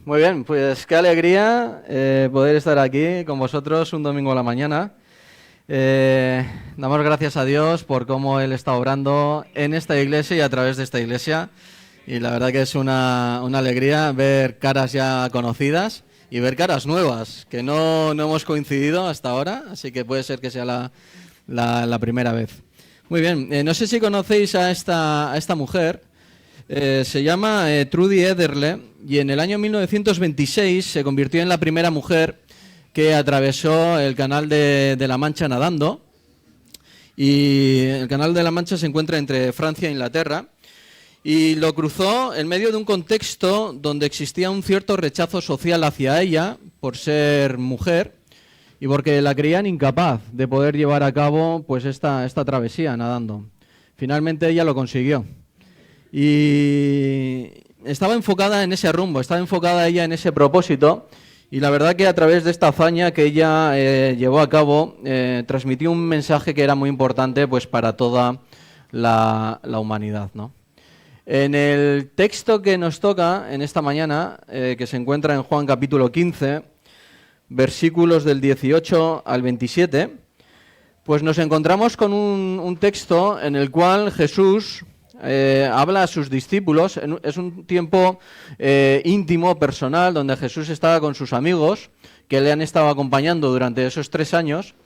Muy bien, pues qué alegría poder estar aquí con vosotros un domingo a la mañana. Damos gracias a Dios por cómo Él está obrando en esta iglesia y a través de esta iglesia. Y la verdad que es una alegría ver caras ya conocidas y ver caras nuevas, que no hemos coincidido hasta ahora, así que puede ser que sea la primera vez. Muy bien, no sé si conocéis a esta mujer. Se llama Trudy Ederle y en el año 1926 se convirtió en la primera mujer que atravesó el Canal de la Mancha nadando. Y el Canal de la Mancha se encuentra entre Francia e Inglaterra y lo cruzó en medio de un contexto donde existía un cierto rechazo social hacia ella por ser mujer y porque la creían incapaz de poder llevar a cabo pues esta travesía nadando. Finalmente ella lo consiguió. Y estaba enfocada en ese rumbo, estaba enfocada ella en ese propósito y la verdad que a través de esta hazaña que ella llevó a cabo transmitió un mensaje que era muy importante pues para toda la humanidad, ¿no? En el texto que nos toca en esta mañana, que se encuentra en Juan capítulo 15, versículos del 18 al 27, pues nos encontramos con un texto en el cual Jesús habla a sus discípulos. Es un tiempo íntimo, personal, donde Jesús estaba con sus amigos que le han estado acompañando durante esos 3 años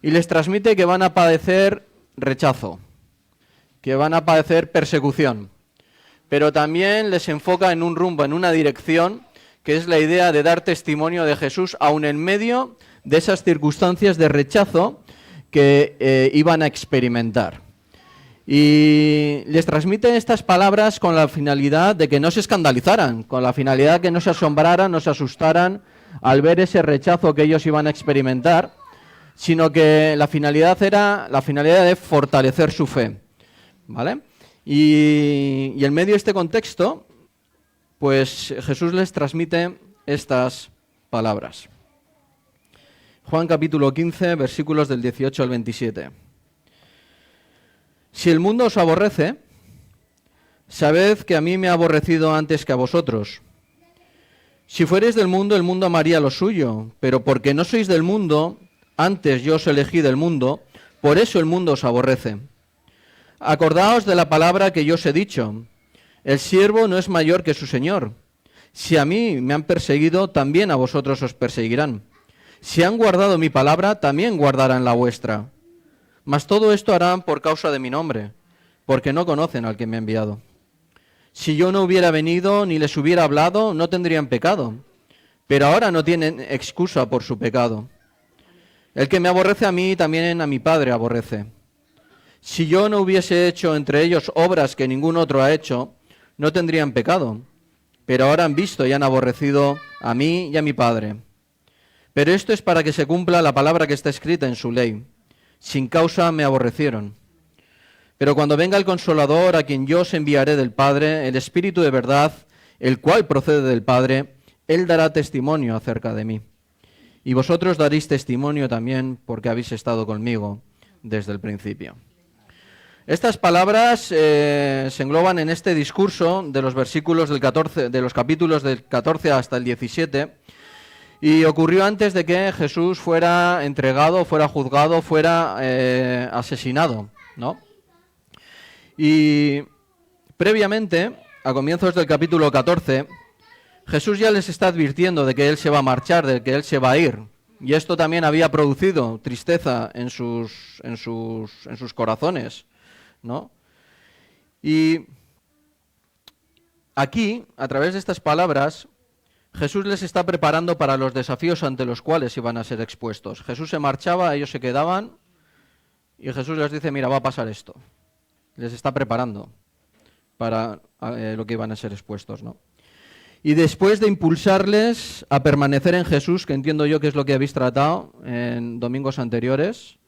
y les transmite que van a padecer rechazo, que van a padecer persecución, pero también les enfoca en un rumbo, en una dirección, que es la idea de dar testimonio de Jesús aún en medio de esas circunstancias de rechazo que iban a experimentar. Y les transmiten estas palabras con la finalidad de que no se escandalizaran, con la finalidad de que no se asombraran, no se asustaran al ver ese rechazo que ellos iban a experimentar, sino que la finalidad era la finalidad de fortalecer su fe, ¿vale? Y en medio de este contexto, pues Jesús les transmite estas palabras. Juan capítulo 15, versículos del 18 al 27. Si el mundo os aborrece, sabed que a mí me ha aborrecido antes que a vosotros. Si fuereis del mundo, el mundo amaría lo suyo, pero porque no sois del mundo, antes yo os elegí del mundo, por eso el mundo os aborrece. Acordaos de la palabra que yo os he dicho, el siervo no es mayor que su señor. Si a mí me han perseguido, también a vosotros os perseguirán. Si han guardado mi palabra, también guardarán la vuestra. Mas todo esto harán por causa de mi nombre, porque no conocen al que me ha enviado. Si yo no hubiera venido ni les hubiera hablado, no tendrían pecado, pero ahora no tienen excusa por su pecado. El que me aborrece a mí, también a mi Padre aborrece. Si yo no hubiese hecho entre ellos obras que ningún otro ha hecho, no tendrían pecado, pero ahora han visto y han aborrecido a mí y a mi Padre. Pero esto es para que se cumpla la palabra que está escrita en su ley. Sin causa me aborrecieron. Pero cuando venga el Consolador, a quien yo os enviaré del Padre, el Espíritu de verdad, el cual procede del Padre, Él dará testimonio acerca de mí. Y vosotros daréis testimonio también porque habéis estado conmigo desde el principio. Estas palabras se engloban en este discurso de los versículos del 14, de los capítulos del 14 hasta el 17, y ocurrió antes de que Jesús fuera entregado, fuera juzgado, fuera asesinado, ¿no? Y previamente, a comienzos del capítulo 14, Jesús ya les está advirtiendo de que Él se va a marchar, de que Él se va a ir. Y esto también había producido tristeza en sus corazones, ¿no? Y aquí, a través de estas palabras, Jesús les está preparando para los desafíos ante los cuales iban a ser expuestos. Jesús se marchaba, ellos se quedaban, y Jesús les dice, mira, va a pasar esto. Les está preparando para lo que iban a ser expuestos, ¿no? Y después de impulsarles a permanecer en Jesús, que entiendo yo que es lo que habéis tratado en domingos anteriores,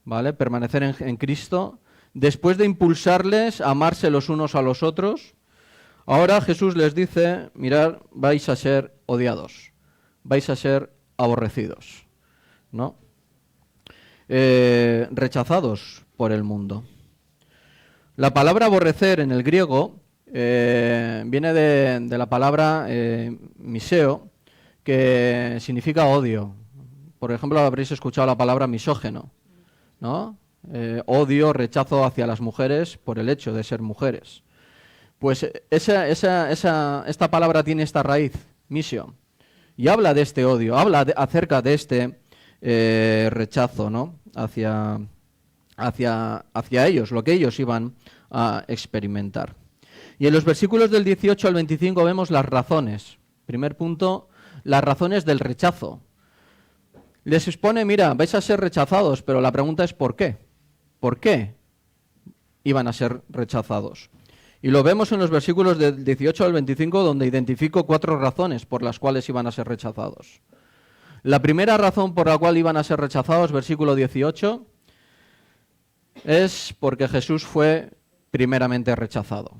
¿vale? Permanecer en Cristo. Después de impulsarles a amarse los unos a los otros, ahora Jesús les dice, mirad, vais a ser odiados, vais a ser aborrecidos, ¿no? Rechazados por el mundo. La palabra aborrecer en el griego Viene de la palabra miseo, que significa odio. Por ejemplo, habréis escuchado la palabra misógeno, ¿no? Odio, rechazo hacia las mujeres por el hecho de ser mujeres. Pues esta palabra tiene esta raíz, misio, y habla de este odio, habla acerca de este rechazo, ¿no? hacia ellos, lo que ellos iban a experimentar. Y en los versículos del 18 al 25 vemos las razones. Primer punto, las razones del rechazo. Les expone, mira, vais a ser rechazados, pero la pregunta es ¿por qué? ¿Por qué iban a ser rechazados? Y lo vemos en los versículos del 18 al 25, donde identifico 4 razones por las cuales iban a ser rechazados. La primera razón por la cual iban a ser rechazados, versículo 18, es porque Jesús fue primeramente rechazado.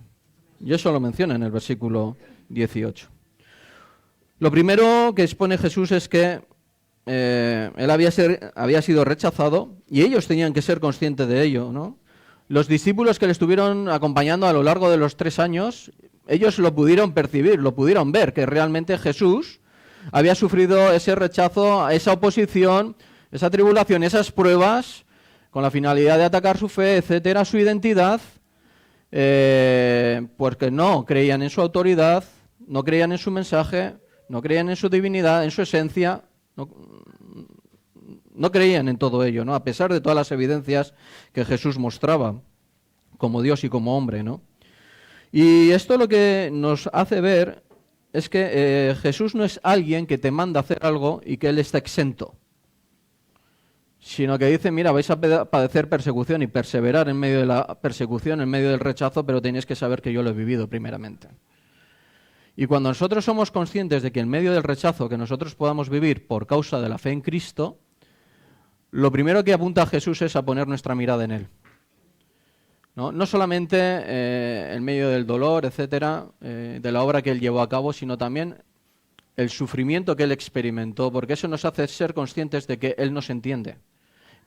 Y eso lo menciona en el versículo 18. Lo primero que expone Jesús es que él había sido rechazado y ellos tenían que ser conscientes de ello, ¿no? Los discípulos que le estuvieron acompañando a lo largo de los 3 años, ellos lo pudieron percibir, lo pudieron ver, que realmente Jesús había sufrido ese rechazo, esa oposición, esa tribulación, esas pruebas, con la finalidad de atacar su fe, etcétera, su identidad, porque no creían en su autoridad, no creían en su mensaje, no creían en su divinidad, en su esencia, no creían en todo ello, ¿no? A pesar de todas las evidencias que Jesús mostraba como Dios y como hombre, ¿no? Y esto lo que nos hace ver es que Jesús no es alguien que te manda a hacer algo y que Él está exento, sino que dice, mira, vais a padecer persecución y perseverar en medio de la persecución, en medio del rechazo, pero tenéis que saber que yo lo he vivido primeramente. Y cuando nosotros somos conscientes de que en medio del rechazo que nosotros podamos vivir por causa de la fe en Cristo, lo primero que apunta a Jesús es a poner nuestra mirada en Él. No solamente en medio del dolor, etcétera, de la obra que Él llevó a cabo, sino también el sufrimiento que Él experimentó, porque eso nos hace ser conscientes de que Él nos entiende,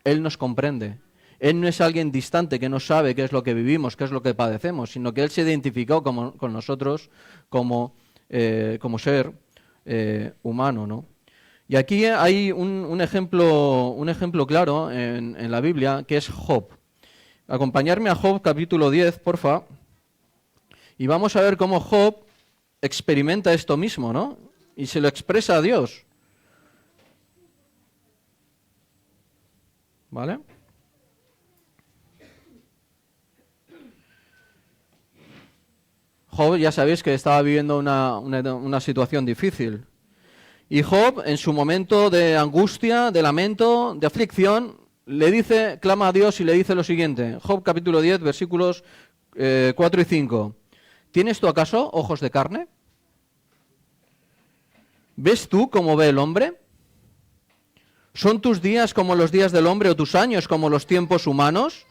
Él nos comprende. Él no es alguien distante que no sabe qué es lo que vivimos, qué es lo que padecemos, sino que Él se identificó con nosotros como ser humano, ¿no? Y aquí hay un ejemplo claro en la Biblia, que es Job. Acompañarme a Job capítulo 10, porfa, y vamos a ver cómo Job experimenta esto mismo, ¿no? Y se lo expresa a Dios. ¿Vale? Job, ya sabéis que estaba viviendo una situación difícil. Y Job, en su momento de angustia, de lamento, de aflicción, clama a Dios y le dice lo siguiente. Job capítulo 10, versículos 4 y 5. ¿Tienes tú acaso ojos de carne? ¿Ves tú cómo ve el hombre? ¿Son tus días como los días del hombre o tus años como los tiempos humanos?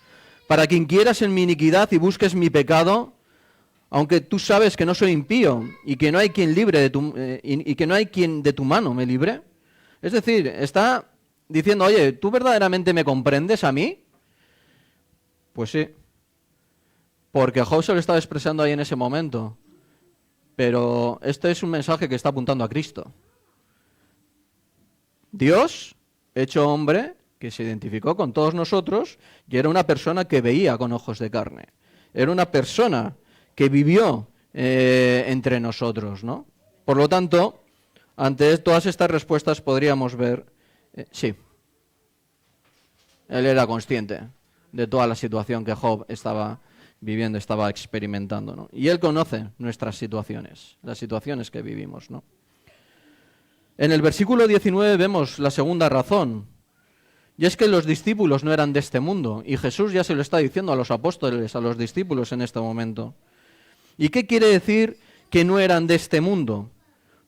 Para que inquieras en mi iniquidad y busques mi pecado, aunque tú sabes que no soy impío y que no hay quien de tu mano me libre. Es decir, está diciendo, oye, ¿tú verdaderamente me comprendes a mí? Pues sí, porque Job se lo estaba expresando ahí en ese momento. Pero este es un mensaje que está apuntando a Cristo. Dios, hecho hombre, que se identificó con todos nosotros, y era una persona que veía con ojos de carne. Era una persona que vivió entre nosotros, ¿no? Por lo tanto, ante todas estas respuestas podríamos ver, sí, él era consciente de toda la situación que Job estaba viviendo, estaba experimentando, ¿no? Y él conoce nuestras situaciones, las situaciones que vivimos, ¿no? En el versículo 19 vemos la segunda razón, y es que los discípulos no eran de este mundo, y Jesús ya se lo está diciendo a los apóstoles, a los discípulos en este momento. ¿Y qué quiere decir que no eran de este mundo?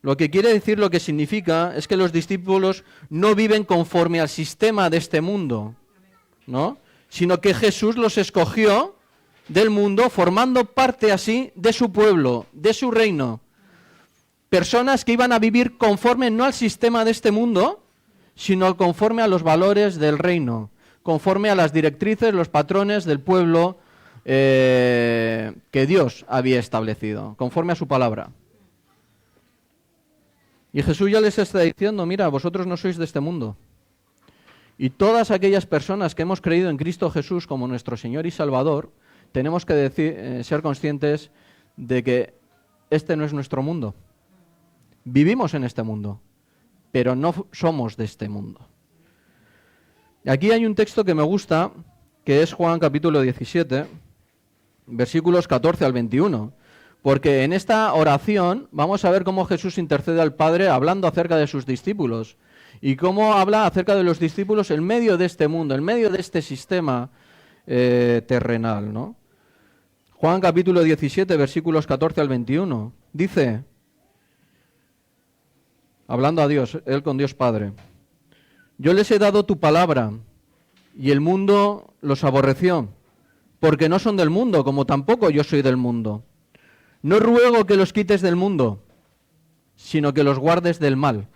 Lo que quiere decir, lo que significa, es que los discípulos no viven conforme al sistema de este mundo, ¿no? Sino que Jesús los escogió del mundo, formando parte así de su pueblo, de su reino. Personas que iban a vivir conforme no al sistema de este mundo, sino conforme a los valores del reino, conforme a las directrices, los patrones del pueblo que Dios había establecido, conforme a su palabra. Y Jesús ya les está diciendo, mira, vosotros no sois de este mundo. Y todas aquellas personas que hemos creído en Cristo Jesús como nuestro Señor y Salvador, tenemos que ser conscientes de que este no es nuestro mundo. Vivimos en este mundo, pero no somos de este mundo. Aquí hay un texto que me gusta, que es Juan capítulo 17, versículos 14 al 21. Porque en esta oración vamos a ver cómo Jesús intercede al Padre hablando acerca de sus discípulos y cómo habla acerca de los discípulos en medio de este mundo, en medio de este sistema terrenal, ¿no? Juan capítulo 17, versículos 14 al 21, dice, hablando a Dios, él con Dios Padre, yo les he dado tu palabra y el mundo los aborreció, porque no son del mundo, como tampoco yo soy del mundo. No ruego que los quites del mundo, sino que los guardes del mal.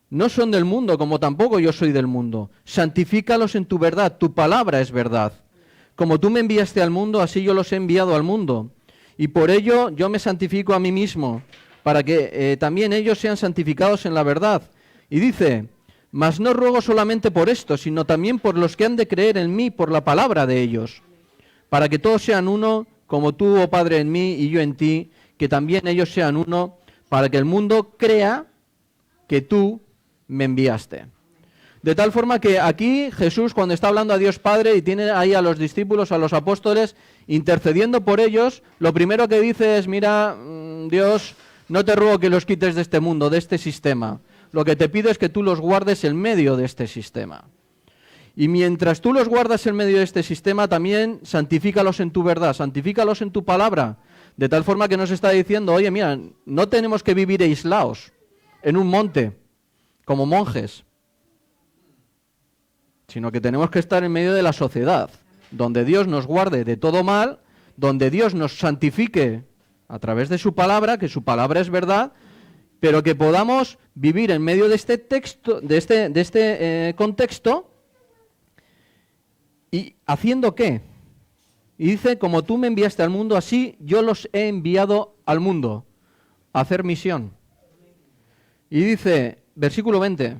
No son del mundo, como tampoco yo soy del mundo. Santifícalos en tu verdad, tu palabra es verdad. Como tú me enviaste al mundo, así yo los he enviado al mundo. Y por ello yo me santifico a mí mismo, para que también ellos sean santificados en la verdad. Y dice, mas no ruego solamente por esto, sino también por los que han de creer en mí por la palabra de ellos, para que todos sean uno, como tú, oh Padre, en mí y yo en ti, que también ellos sean uno, para que el mundo crea que tú me enviaste. De tal forma que aquí Jesús, cuando está hablando a Dios Padre y tiene ahí a los discípulos, a los apóstoles, intercediendo por ellos, lo primero que dice es, mira, Dios, no te ruego que los quites de este mundo, de este sistema. Lo que te pido es que tú los guardes en medio de este sistema. Y mientras tú los guardas en medio de este sistema, también santifícalos en tu verdad, santifícalos en tu palabra, de tal forma que nos está diciendo, oye, mira, no tenemos que vivir aislados en un monte, como monjes, sino que tenemos que estar en medio de la sociedad, donde Dios nos guarde de todo mal, donde Dios nos santifique a través de su palabra, que su palabra es verdad, pero que podamos vivir en medio de este texto, de este contexto. ¿Y haciendo qué? Y dice, como tú me enviaste al mundo, así yo los he enviado al mundo a hacer misión. Y dice, versículo 20,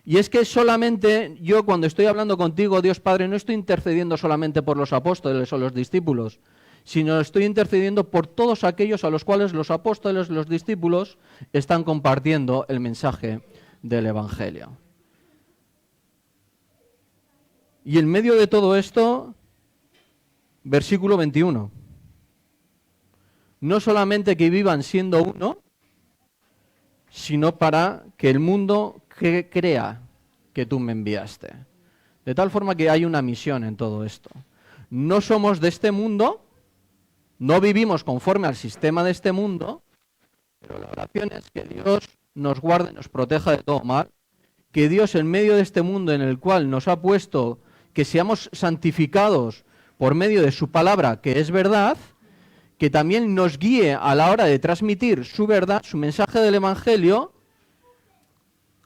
y es que solamente yo cuando estoy hablando contigo, Dios Padre, no estoy intercediendo solamente por los apóstoles o los discípulos, sino estoy intercediendo por todos aquellos a los cuales los apóstoles, los discípulos, están compartiendo el mensaje del Evangelio. Y en medio de todo esto, versículo 21, no solamente que vivan siendo uno, sino para que el mundo crea que tú me enviaste. De tal forma que hay una misión en todo esto. No somos de este mundo, no vivimos conforme al sistema de este mundo, pero la oración es que Dios nos guarde, nos proteja de todo mal, que Dios en medio de este mundo en el cual nos ha puesto que seamos santificados por medio de su palabra, que es verdad, que también nos guíe a la hora de transmitir su verdad, su mensaje del Evangelio,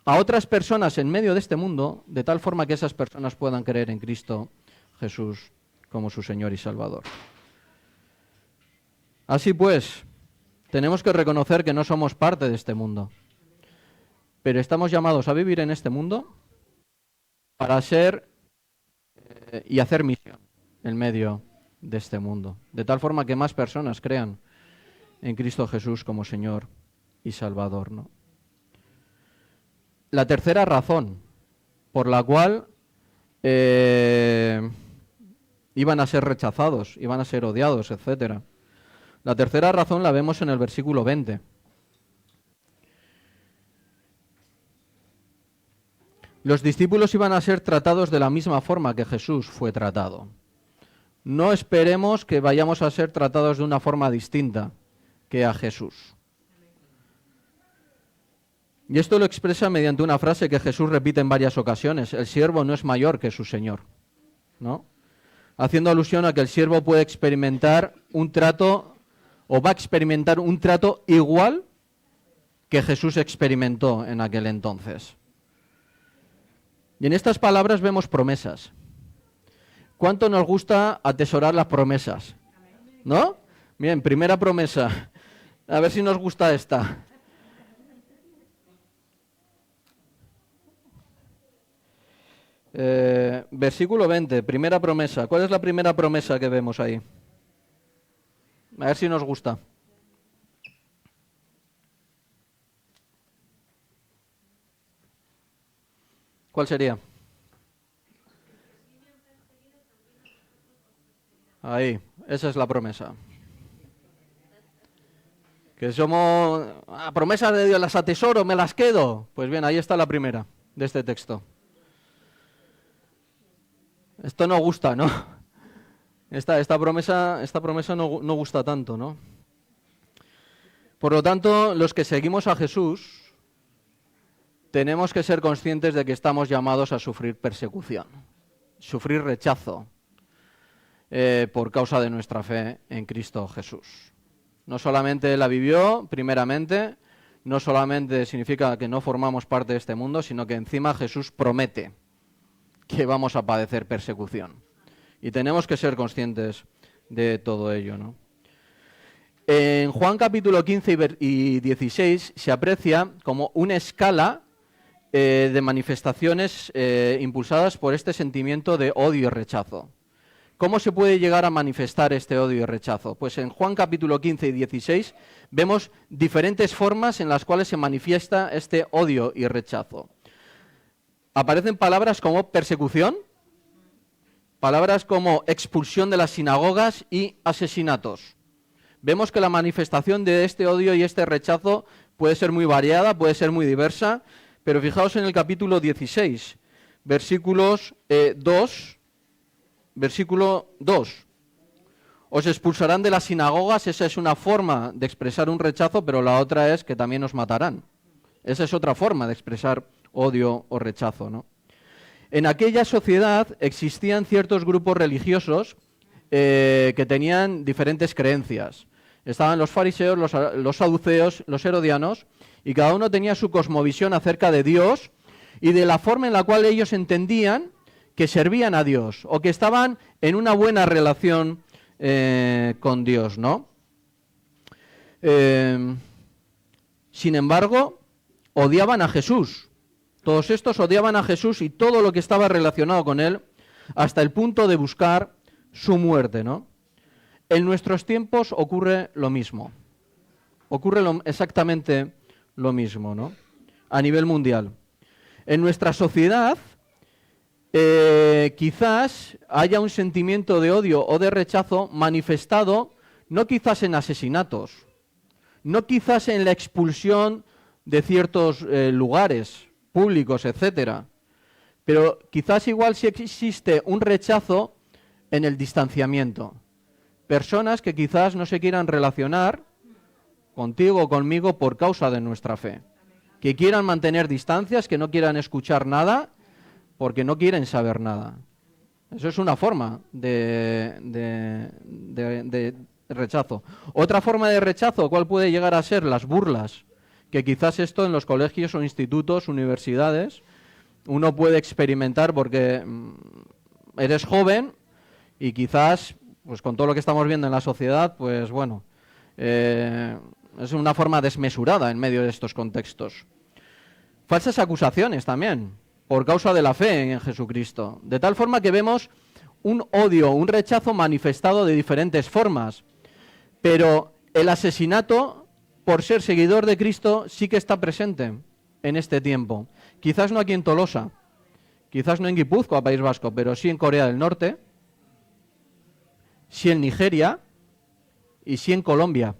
a otras personas en medio de este mundo, de tal forma que esas personas puedan creer en Cristo Jesús como su Señor y Salvador. Así pues, tenemos que reconocer que no somos parte de este mundo, pero estamos llamados a vivir en este mundo para ser y hacer misión en medio de este mundo, de tal forma que más personas crean en Cristo Jesús como Señor y Salvador, ¿no? La tercera razón por la cual iban a ser rechazados, iban a ser odiados, etcétera. La tercera razón la vemos en el versículo 20. Los discípulos iban a ser tratados de la misma forma que Jesús fue tratado. No esperemos que vayamos a ser tratados de una forma distinta que a Jesús. Y esto lo expresa mediante una frase que Jesús repite en varias ocasiones: el siervo no es mayor que su señor, ¿no? Haciendo alusión a que el siervo puede experimentar un trato, o va a experimentar un trato igual que Jesús experimentó en aquel entonces. Y en estas palabras vemos promesas. ¿Cuánto nos gusta atesorar las promesas? ¿No? Bien, primera promesa. A ver si nos gusta esta. Versículo 20, primera promesa. ¿Cuál es la primera promesa que vemos ahí? A ver si nos gusta. ¿Cuál sería? Ahí, esa es la promesa. Que somos... promesas de Dios, las atesoro, me las quedo. Pues bien, ahí está la primera de este texto. Esto no gusta, ¿no? Esta promesa no gusta tanto, ¿no? Por lo tanto, los que seguimos a Jesús tenemos que ser conscientes de que estamos llamados a sufrir persecución, sufrir rechazo por causa de nuestra fe en Cristo Jesús. No solamente la vivió, primeramente, no solamente significa que no formamos parte de este mundo, sino que encima Jesús promete que vamos a padecer persecución. Y tenemos que ser conscientes de todo ello, ¿no? En Juan capítulo 15 y 16 se aprecia como una escala de manifestaciones impulsadas por este sentimiento de odio y rechazo. ¿Cómo se puede llegar a manifestar este odio y rechazo? Pues en Juan capítulo 15 y 16 vemos diferentes formas en las cuales se manifiesta este odio y rechazo. Aparecen palabras como persecución, palabras como expulsión de las sinagogas y asesinatos. Vemos que la manifestación de este odio y este rechazo puede ser muy variada, puede ser muy diversa, pero fijaos en el capítulo 16, versículo 2. Os expulsarán de las sinagogas, esa es una forma de expresar un rechazo, pero la otra es que también os matarán. Esa es otra forma de expresar odio o rechazo, ¿no? En aquella sociedad existían ciertos grupos religiosos que tenían diferentes creencias. Estaban los fariseos, los saduceos, los herodianos, y cada uno tenía su cosmovisión acerca de Dios y de la forma en la cual ellos entendían que servían a Dios o que estaban en una buena relación con Dios, ¿no? Sin embargo, odiaban a Jesús. Todos estos odiaban a Jesús y todo lo que estaba relacionado con él, hasta el punto de buscar su muerte, ¿no? En nuestros tiempos ocurre lo mismo. Ocurre exactamente lo mismo, ¿no? A nivel mundial. En nuestra sociedad, quizás haya un sentimiento de odio o de rechazo manifestado, no quizás en asesinatos, no quizás en la expulsión de ciertos lugares públicos, etcétera, pero quizás igual sí existe un rechazo en el distanciamiento. Personas que quizás no se quieran relacionar contigo o conmigo por causa de nuestra fe, que quieran mantener distancias, que no quieran escuchar nada, porque no quieren saber nada. Eso es una forma de rechazo. Otra forma de rechazo, ¿cuál puede llegar a ser? Las burlas, que quizás esto en los colegios o institutos, universidades, uno puede experimentar porque eres joven y quizás, pues con todo lo que estamos viendo en la sociedad, pues bueno, es una forma desmesurada en medio de estos contextos. Falsas acusaciones también, por causa de la fe en Jesucristo. De tal forma que vemos un odio, un rechazo manifestado de diferentes formas. Pero el asesinato, por ser seguidor de Cristo, sí que está presente en este tiempo. Quizás no aquí en Tolosa, quizás no en Guipúzcoa, País Vasco, pero sí en Corea del Norte, sí en Nigeria y sí en Colombia.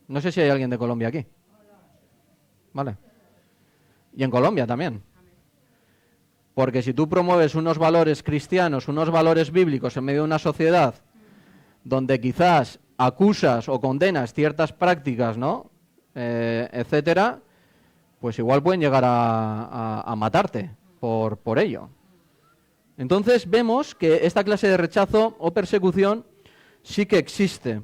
No sé si hay alguien de Colombia aquí. Vale. Y en Colombia también. Porque si tú promueves unos valores cristianos, unos valores bíblicos en medio de una sociedad donde quizás acusas o condenas ciertas prácticas, ¿no? Etcétera, pues igual pueden llegar a matarte por ello. Entonces vemos que esta clase de rechazo o persecución sí que existe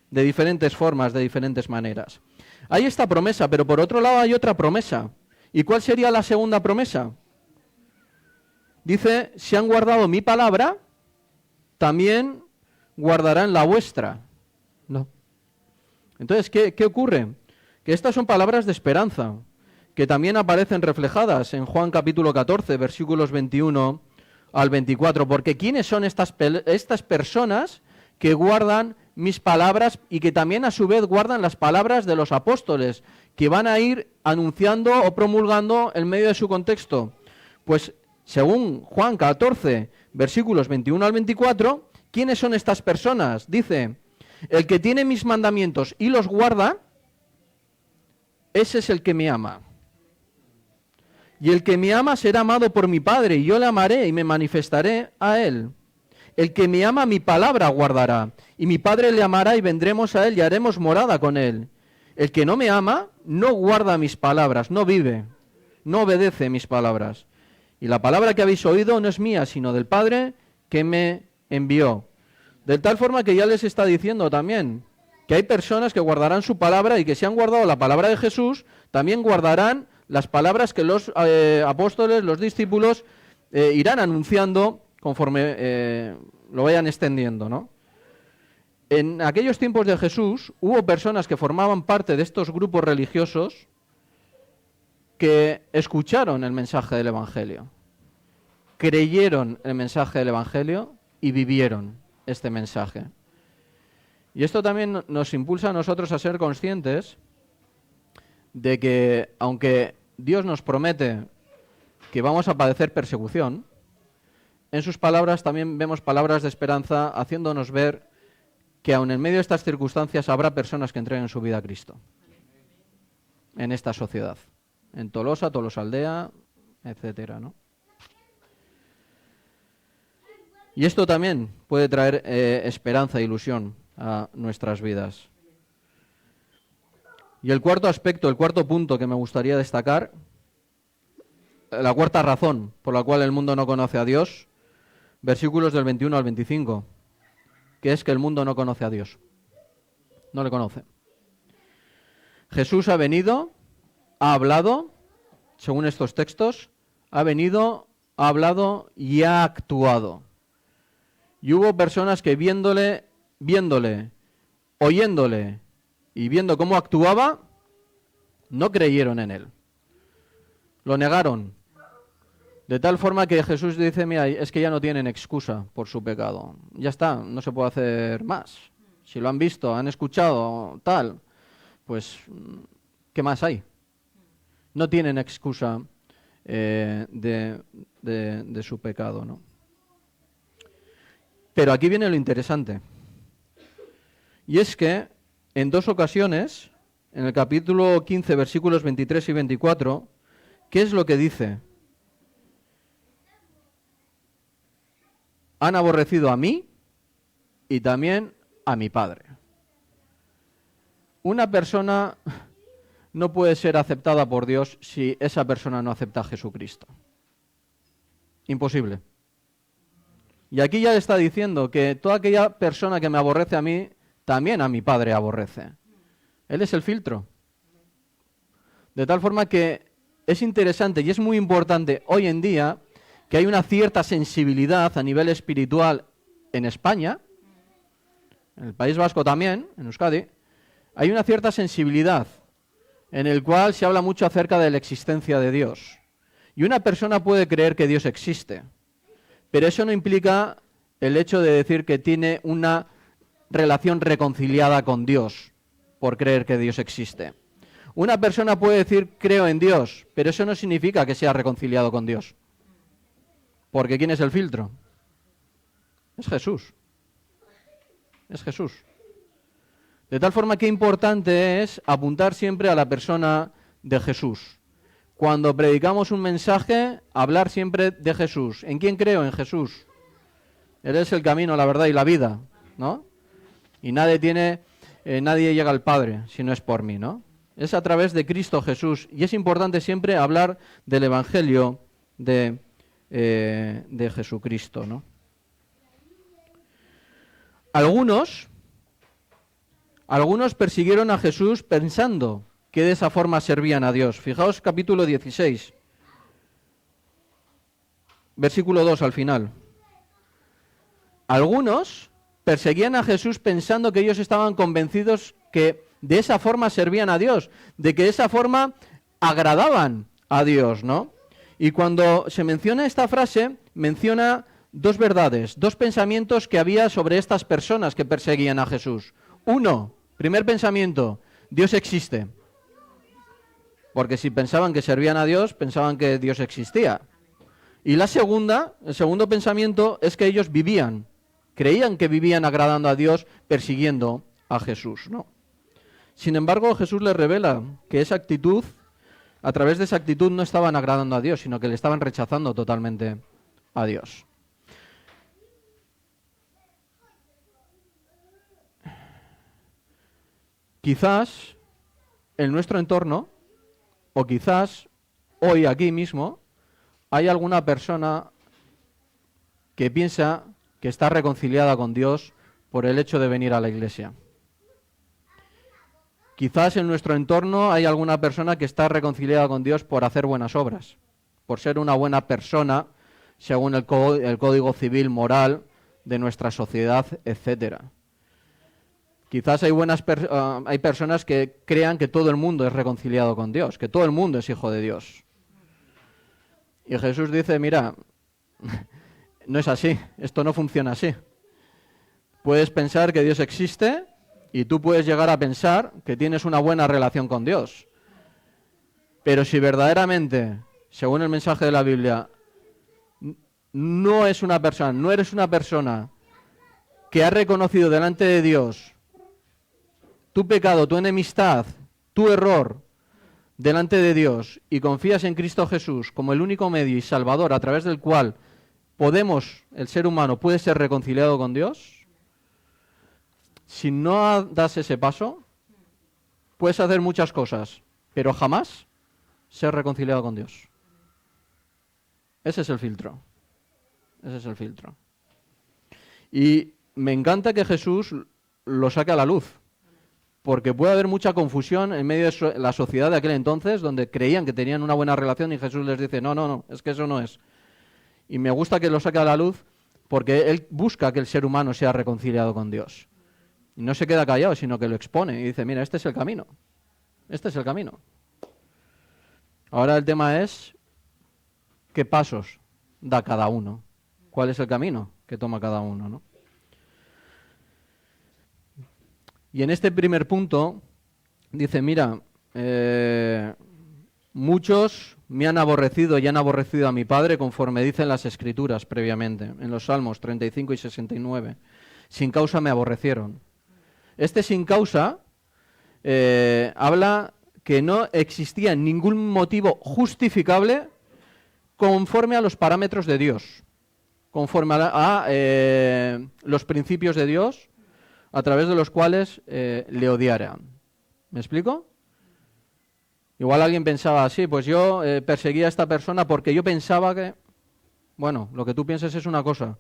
de diferentes formas, de diferentes maneras. Hay esta promesa, pero por otro lado hay otra promesa. ¿Y cuál sería la segunda promesa? dice, si han guardado mi palabra, también guardarán la vuestra. No. Entonces, ¿qué ocurre? Que estas son palabras de esperanza, que también aparecen reflejadas en Juan capítulo 14, versículos 21 al 24. Porque ¿quiénes son estas personas que guardan mis palabras y que también a su vez guardan las palabras de los apóstoles, que van a ir anunciando o promulgando en medio de su contexto? Pues según Juan 14, versículos 21 al 24, ¿quiénes son estas personas? Dice, el que tiene mis mandamientos y los guarda, ese es el que me ama. Y el que me ama será amado por mi Padre, y yo le amaré y me manifestaré a él. El que me ama mi palabra guardará, y mi Padre le amará y vendremos a él y haremos morada con él. El que no me ama no guarda mis palabras, no vive, no obedece mis palabras. Y la palabra que habéis oído no es mía, sino del Padre que me envió. De tal forma que ya les está diciendo también que hay personas que guardarán su palabra y que si han guardado la palabra de Jesús, también guardarán las palabras que los apóstoles, los discípulos, irán anunciando conforme lo vayan extendiendo, ¿no? En aquellos tiempos de Jesús hubo personas que formaban parte de estos grupos religiosos que escucharon el mensaje del Evangelio, creyeron el mensaje del Evangelio y vivieron este mensaje. Y esto también nos impulsa a nosotros a ser conscientes de que, aunque Dios nos promete que vamos a padecer persecución, en sus palabras también vemos palabras de esperanza haciéndonos ver que aun en medio de estas circunstancias habrá personas que entreguen su vida a Cristo en esta sociedad, en Tolosa, Tolosaldea, etcétera, ¿no? Y esto también puede traer esperanza e ilusión a nuestras vidas. Y el cuarto aspecto, el cuarto punto que me gustaría destacar, la cuarta razón por la cual el mundo no conoce a Dios, versículos del 21 al 25, que es que el mundo no conoce a Dios. No le conoce. Jesús ha venido, ha hablado, según estos textos, ha venido, ha hablado y ha actuado. Y hubo personas que viéndole, oyéndole y viendo cómo actuaba, no creyeron en él. Lo negaron. De tal forma que Jesús dice, mira, es que ya no tienen excusa por su pecado. Ya está, no se puede hacer más. Si lo han visto, han escuchado, tal, pues, ¿qué más hay? No tienen excusa de su pecado, ¿no? Pero aquí viene lo interesante. Y es que en dos ocasiones, en el capítulo 15, versículos 23 y 24, ¿qué es lo que dice? Han aborrecido a mí y también a mi Padre. Una persona no puede ser aceptada por Dios si esa persona no acepta a Jesucristo. Imposible. Y aquí ya está diciendo que toda aquella persona que me aborrece a mí, también a mi Padre aborrece. Él es el filtro. De tal forma que es interesante y es muy importante hoy en día que hay una cierta sensibilidad a nivel espiritual en España, en el País Vasco también, en Euskadi, hay una cierta sensibilidad en el cual se habla mucho acerca de la existencia de Dios. Y una persona puede creer que Dios existe, pero eso no implica el hecho de decir que tiene una relación reconciliada con Dios por creer que Dios existe. Una persona puede decir creo en Dios, pero eso no significa que sea reconciliado con Dios. Porque ¿quién es el filtro? Es Jesús. Es Jesús. De tal forma que importante es apuntar siempre a la persona de Jesús. Cuando predicamos un mensaje, hablar siempre de Jesús. ¿En quién creo? En Jesús. Él es el camino, la verdad y la vida, ¿no? Y nadie llega al Padre si no es por mí, ¿no? Es a través de Cristo Jesús. Y es importante siempre hablar del Evangelio de Jesucristo, ¿no? Algunos persiguieron a Jesús pensando que de esa forma servían a Dios. Fijaos capítulo 16. versículo 2 al final. Algunos perseguían a Jesús pensando que ellos estaban convencidos que de esa forma servían a Dios, de que de esa forma agradaban a Dios, ¿no? Y cuando se menciona esta frase, menciona dos verdades, dos pensamientos que había sobre estas personas que perseguían a Jesús. Uno, primer pensamiento, Dios existe. Porque si pensaban que servían a Dios, pensaban que Dios existía. Y la segunda, el segundo pensamiento es que ellos creían que vivían agradando a Dios persiguiendo a Jesús, ¿no? Sin embargo, Jesús les revela que esa actitud, a través de esa actitud no estaban agradando a Dios, sino que le estaban rechazando totalmente a Dios. Quizás en nuestro entorno, o quizás hoy aquí mismo, hay alguna persona que piensa que está reconciliada con Dios por el hecho de venir a la iglesia. Quizás en nuestro entorno hay alguna persona que está reconciliada con Dios por hacer buenas obras, por ser una buena persona según el código civil moral de nuestra sociedad, etcétera. Quizás hay personas que crean que todo el mundo es reconciliado con Dios, que todo el mundo es hijo de Dios. Y Jesús dice, mira, no es así, esto no funciona así. Puedes pensar que Dios existe y tú puedes llegar a pensar que tienes una buena relación con Dios. Pero si verdaderamente, según el mensaje de la Biblia, no eres una persona que ha reconocido delante de Dios tu pecado, tu enemistad, tu error delante de Dios y confías en Cristo Jesús como el único medio y salvador a través del cual el ser humano puede ser reconciliado con Dios, si no das ese paso, puedes hacer muchas cosas, pero jamás ser reconciliado con Dios. Ese es el filtro. Ese es el filtro. Y me encanta que Jesús lo saque a la luz, porque puede haber mucha confusión en medio de la sociedad de aquel entonces, donde creían que tenían una buena relación y Jesús les dice, no, es que eso no es. Y me gusta que lo saque a la luz porque Él busca que el ser humano sea reconciliado con Dios. Y no se queda callado, sino que lo expone y dice, mira, este es el camino. Este es el camino. Ahora el tema es, ¿qué pasos da cada uno? ¿Cuál es el camino que toma cada uno, ¿no? Y en este primer punto dice, mira, muchos me han aborrecido y han aborrecido a mi Padre conforme dicen las Escrituras previamente, en los Salmos 35 y 69. Sin causa me aborrecieron. Este sin causa habla que no existía ningún motivo justificable conforme a los parámetros de Dios, conforme a los principios de Dios, a través de los cuales le odiaran. ¿Me explico? Igual alguien pensaba así, pues yo perseguía a esta persona porque yo pensaba que... Bueno, lo que tú pienses es una cosa.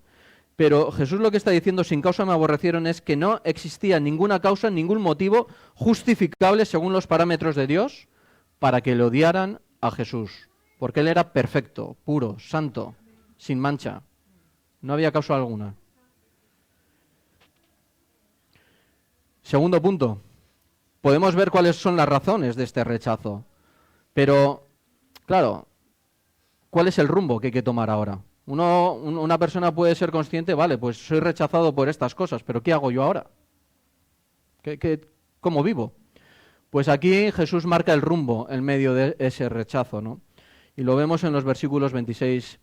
Pero Jesús lo que está diciendo, sin causa me aborrecieron, es que no existía ninguna causa, ningún motivo justificable según los parámetros de Dios para que le odiaran a Jesús. Porque Él era perfecto, puro, santo, sin mancha. No había causa alguna. Segundo punto, podemos ver cuáles son las razones de este rechazo. Pero, claro, ¿cuál es el rumbo que hay que tomar ahora? Una persona puede ser consciente, vale, pues soy rechazado por estas cosas, pero ¿qué hago yo ahora? ¿Cómo vivo? Pues aquí Jesús marca el rumbo en medio de ese rechazo, ¿no? Y lo vemos en los versículos 26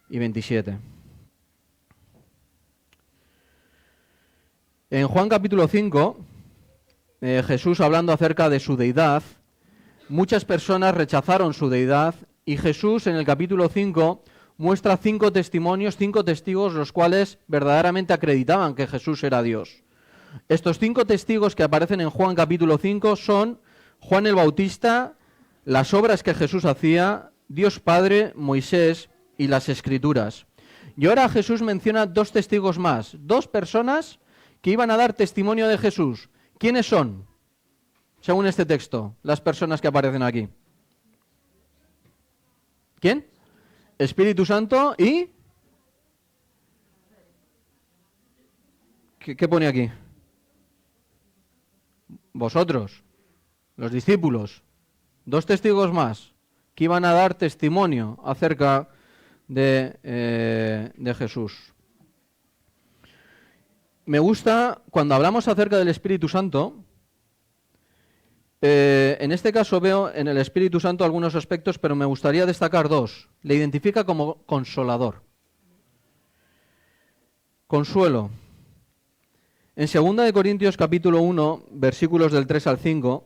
y 27. En Juan capítulo 5, Jesús hablando acerca de su deidad, muchas personas rechazaron su deidad y Jesús en el capítulo 5 muestra 5 testimonios, 5 testigos los cuales verdaderamente acreditaban que Jesús era Dios. Estos 5 testigos que aparecen en Juan capítulo 5 son Juan el Bautista, las obras que Jesús hacía, Dios Padre, Moisés y las Escrituras. Y ahora Jesús menciona 2 testigos más, 2 personas que iban a dar testimonio de Jesús. ¿Quiénes son? Según este texto, las personas que aparecen aquí. ¿Quién? Espíritu Santo y... ¿Qué pone aquí? Vosotros, los discípulos, 2 testigos más que iban a dar testimonio acerca de Jesús. Me gusta, cuando hablamos acerca del Espíritu Santo, en este caso veo en el Espíritu Santo algunos aspectos, pero me gustaría destacar 2. Le identifica como consolador. Consuelo. En 2 Corintios capítulo 1, versículos del 3 al 5,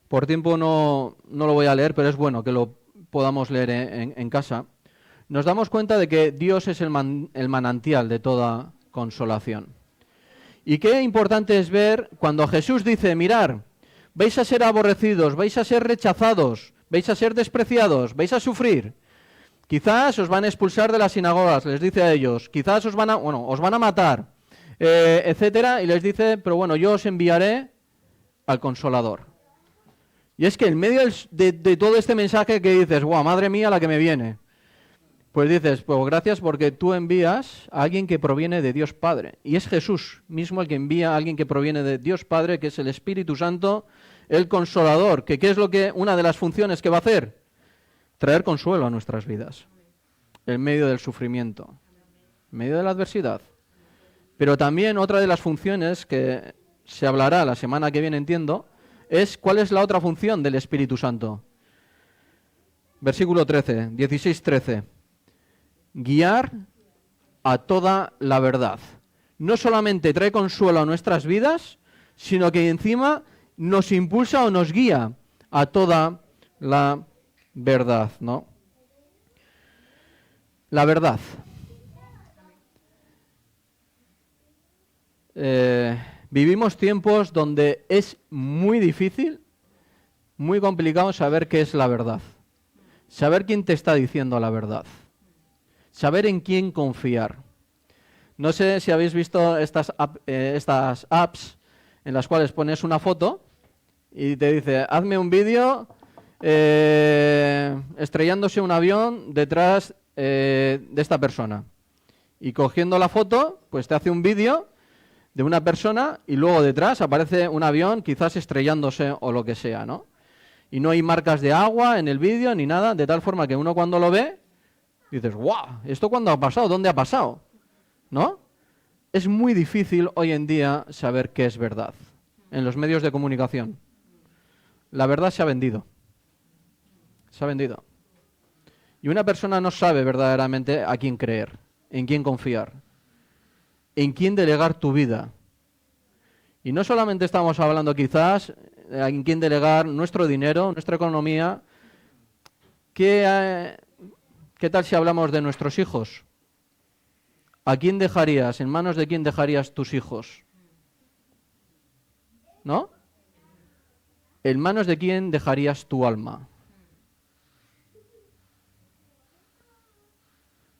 por tiempo no lo voy a leer, pero es bueno que lo podamos leer en casa, nos damos cuenta de que Dios es el manantial de toda consolación. Y qué importante es ver cuando Jesús dice, mirar, vais a ser aborrecidos, vais a ser rechazados, vais a ser despreciados, vais a sufrir. Quizás os van a expulsar de las sinagogas, les dice a ellos, quizás os van a matar, etcétera, y les dice, pero bueno, yo os enviaré al Consolador. Y es que en medio de todo este mensaje que dices, ¡guau, madre mía la que me viene! Pues dices, pues gracias porque tú envías a alguien que proviene de Dios Padre. Y es Jesús mismo el que envía a alguien que proviene de Dios Padre, que es el Espíritu Santo, el Consolador, que ¿qué es una de las funciones que va a hacer? Traer consuelo a nuestras vidas, en medio del sufrimiento, en medio de la adversidad. Pero también otra de las funciones que se hablará la semana que viene, entiendo, es cuál es la otra función del Espíritu Santo. Versículo 13, 16-13. Guiar a toda la verdad. No solamente trae consuelo a nuestras vidas, sino que encima nos impulsa o nos guía a toda la verdad, ¿no? La verdad. Vivimos tiempos donde es muy difícil, muy complicado saber qué es la verdad. Saber quién te está diciendo la verdad. Saber en quién confiar. No sé si habéis visto estas apps en las cuales pones una foto y te dice, hazme un vídeo estrellándose un avión detrás de esta persona. Y cogiendo la foto, pues te hace un vídeo de una persona y luego detrás aparece un avión quizás estrellándose o lo que sea, ¿no? Y no hay marcas de agua en el vídeo ni nada, de tal forma que uno cuando lo ve, dices, ¡guau! ¿Esto cuándo ha pasado? ¿Dónde ha pasado? ¿No? Es muy difícil hoy en día saber qué es verdad en los medios de comunicación. La verdad se ha vendido. Se ha vendido. Y una persona no sabe verdaderamente a quién creer, en quién confiar, en quién delegar tu vida. Y no solamente estamos hablando quizás en quién delegar nuestro dinero, nuestra economía. ¿Qué tal si hablamos de nuestros hijos? ¿A quién dejarías? ¿En manos de quién dejarías tus hijos? ¿No? ¿En manos de quién dejarías tu alma?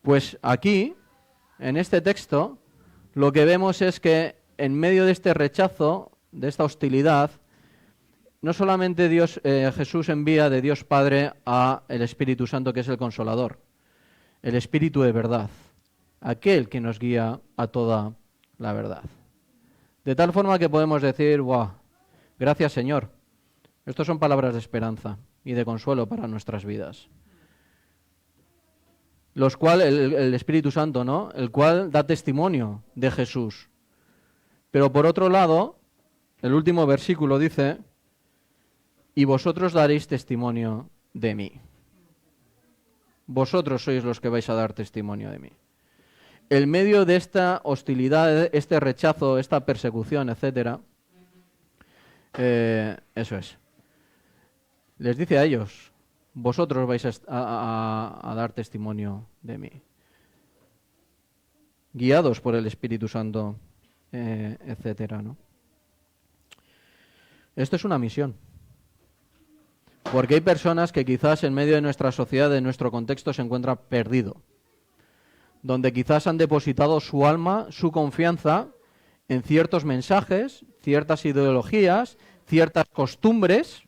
Pues aquí, en este texto, lo que vemos es que en medio de este rechazo, de esta hostilidad, no solamente Jesús envía de Dios Padre a el Espíritu Santo, que es el Consolador, el Espíritu de verdad, aquel que nos guía a toda la verdad. De tal forma que podemos decir, ¡guau! Gracias, Señor. Estas son palabras de esperanza y de consuelo para nuestras vidas. Los cuales, el Espíritu Santo, ¿no? El cual da testimonio de Jesús. Pero por otro lado, el último versículo dice, y vosotros daréis testimonio de mí. Vosotros sois los que vais a dar testimonio de mí. En medio de esta hostilidad, este rechazo, esta persecución, etcétera, eso es. Les dice a ellos, vosotros vais a dar testimonio de mí. Guiados por el Espíritu Santo, etcétera, ¿no? Esto es una misión. Porque hay personas que quizás en medio de nuestra sociedad, de nuestro contexto, se encuentran perdidos. Donde quizás han depositado su alma, su confianza en ciertos mensajes, ciertas ideologías, ciertas costumbres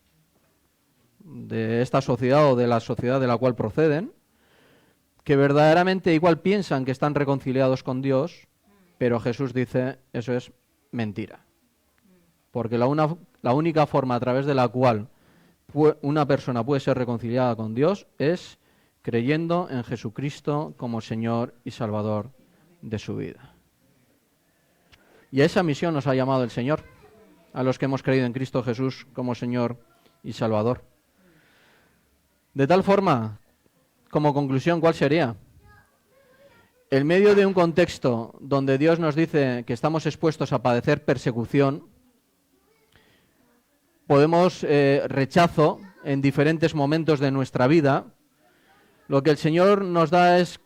de esta sociedad o de la sociedad de la cual proceden, que verdaderamente igual piensan que están reconciliados con Dios, pero Jesús dice, eso es mentira. Porque la única forma a través de la cual una persona puede ser reconciliada con Dios es creyendo en Jesucristo como Señor y Salvador de su vida. Y a esa misión nos ha llamado el Señor, a los que hemos creído en Cristo Jesús como Señor y Salvador. De tal forma, como conclusión, ¿cuál sería? En medio de un contexto donde Dios nos dice que estamos expuestos a padecer persecución, podemos rechazo en diferentes momentos de nuestra vida, lo que el Señor nos da es,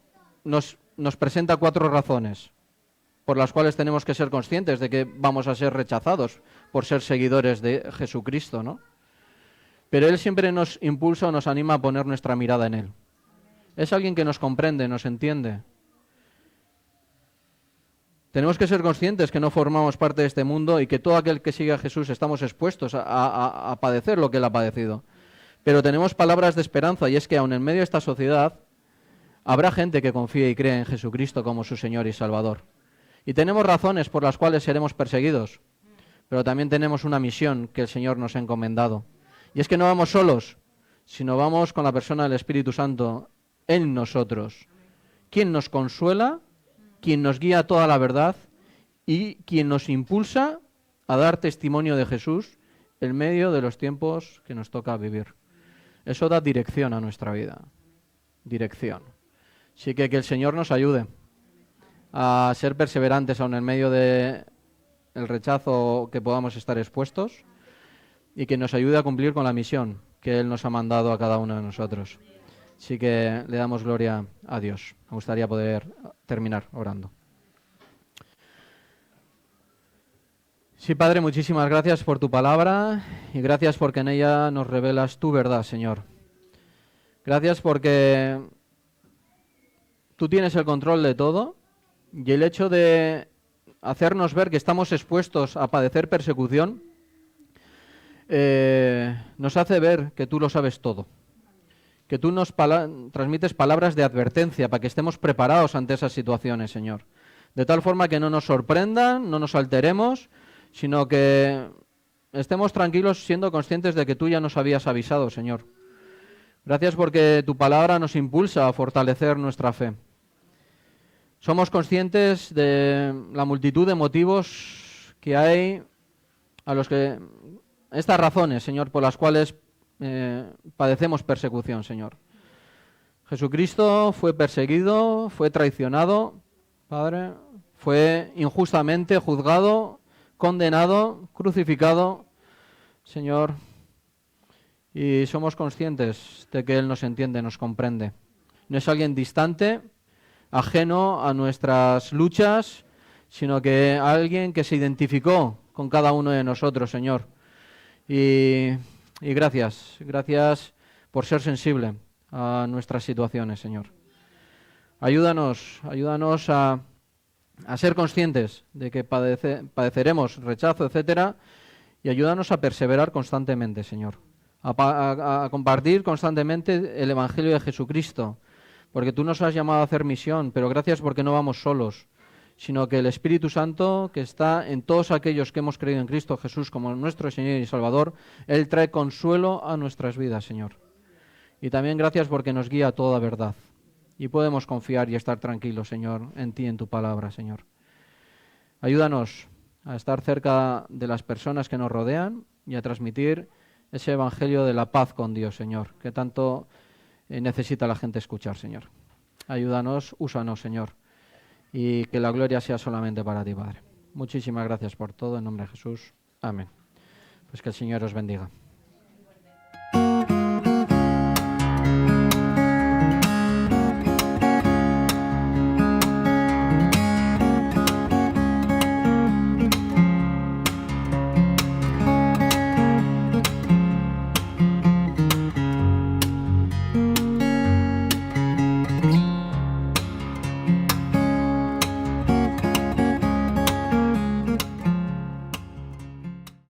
nos presenta 4 razones por las cuales tenemos que ser conscientes de que vamos a ser rechazados por ser seguidores de Jesucristo, ¿no? Pero Él siempre nos impulsa o nos anima a poner nuestra mirada en Él. Es alguien que nos comprende, nos entiende. Tenemos que ser conscientes que no formamos parte de este mundo y que todo aquel que sigue a Jesús estamos expuestos a padecer lo que Él ha padecido. Pero tenemos palabras de esperanza, y es que aun en medio de esta sociedad habrá gente que confíe y cree en Jesucristo como su Señor y Salvador. Y tenemos razones por las cuales seremos perseguidos, pero también tenemos una misión que el Señor nos ha encomendado. Y es que no vamos solos, sino vamos con la persona del Espíritu Santo en nosotros, quien nos consuela, quien nos guía a toda la verdad y quien nos impulsa a dar testimonio de Jesús en medio de los tiempos que nos toca vivir. Eso da dirección a nuestra vida, dirección. Así que el Señor nos ayude a ser perseverantes aun en medio del rechazo que podamos estar expuestos y que nos ayude a cumplir con la misión que Él nos ha mandado a cada uno de nosotros. Así que le damos gloria a Dios. Me gustaría poder terminar orando. Sí, Padre, muchísimas gracias por tu palabra y gracias porque en ella nos revelas tu verdad, Señor. Gracias porque tú tienes el control de todo y el hecho de hacernos ver que estamos expuestos a padecer persecución nos hace ver que tú lo sabes todo. Que tú nos transmites palabras de advertencia para que estemos preparados ante esas situaciones, Señor. De tal forma que no nos sorprendan, no nos alteremos, sino que estemos tranquilos siendo conscientes de que tú ya nos habías avisado, Señor. Gracias porque tu palabra nos impulsa a fortalecer nuestra fe. Somos conscientes de la multitud de motivos que hay a los que... Estas razones, Señor, por las cuales padecemos persecución, Señor. Jesucristo fue perseguido, fue traicionado, Padre, fue injustamente juzgado, condenado, crucificado, Señor, y somos conscientes de que Él nos entiende, nos comprende. No es alguien distante, ajeno a nuestras luchas, sino que alguien que se identificó con cada uno de nosotros, Señor. Y gracias por ser sensible a nuestras situaciones, Señor. Ayúdanos a ser conscientes de que padeceremos rechazo, etcétera, y ayúdanos a perseverar constantemente, Señor. A compartir constantemente el Evangelio de Jesucristo, porque tú nos has llamado a hacer misión, pero gracias porque no vamos solos, sino que el Espíritu Santo, que está en todos aquellos que hemos creído en Cristo Jesús como nuestro Señor y Salvador, Él trae consuelo a nuestras vidas, Señor. Y también gracias porque nos guía a toda verdad. Y podemos confiar y estar tranquilos, Señor, en ti, en tu palabra, Señor. Ayúdanos a estar cerca de las personas que nos rodean y a transmitir ese evangelio de la paz con Dios, Señor, que tanto necesita la gente escuchar, Señor. Ayúdanos, úsanos, Señor, y que la gloria sea solamente para ti, Padre. Muchísimas gracias por todo, en nombre de Jesús. Amén. Pues que el Señor os bendiga.